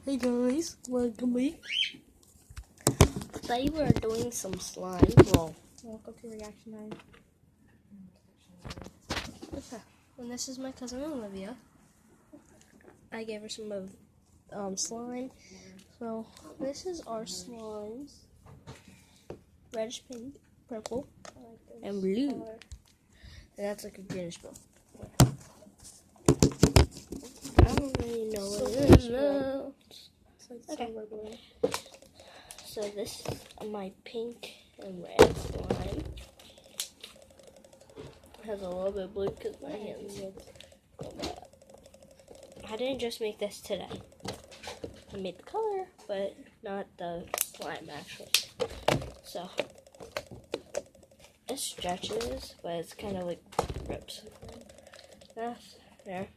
Hey guys, welcome back. Today we're doing some slime. Well, Welcome to Reaction 9. okay. And this is my cousin Olivia. I gave her some of slime. So this is our slimes. Reddish pink, purple, and blue. Color. And that's like a greenish blue. I don't really know what it is. No. It's like Okay. silver blue. So this is my pink and red slime. It has a little bit of blue because my hands go bad. I didn't just make this today. I made the color, but not the slime actually. So it stretches, but it's kind of like rips. That's there.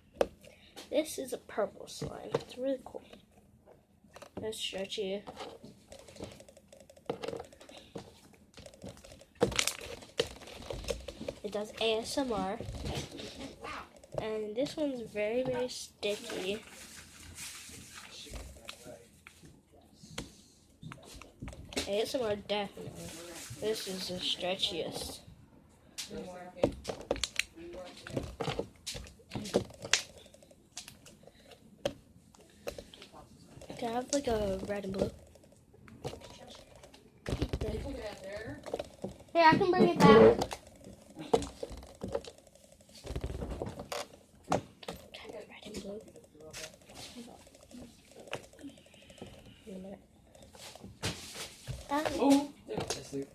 This is a purple slime. It's really cool. It's stretchy. It does ASMR. And this one's very, very sticky. ASMR definitely. This is the stretchiest. Can I have like a red and blue? Here, I can bring it back. Red and blue. Wait a minute. Oh, asleep.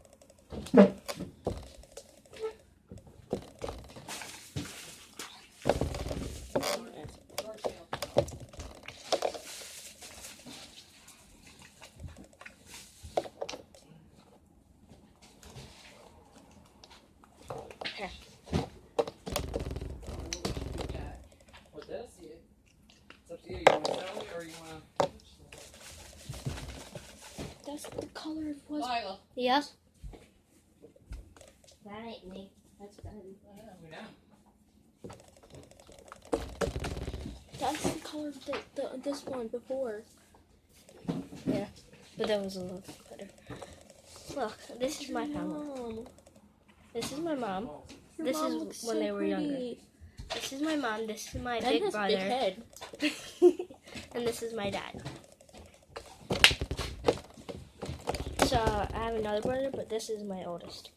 Okay. What's that? It's up to you. You want to sell it or you want to? That's the color it was. Lila. Yes? That ain't me. That's Ben. We know. That's the color of this one before. Yeah, but that was a little better. Look, this is my family. This is my mom. This is when they were younger. This is my mom. This is my big brother. Big head. And this is my dad. So I have another brother, but this is my oldest.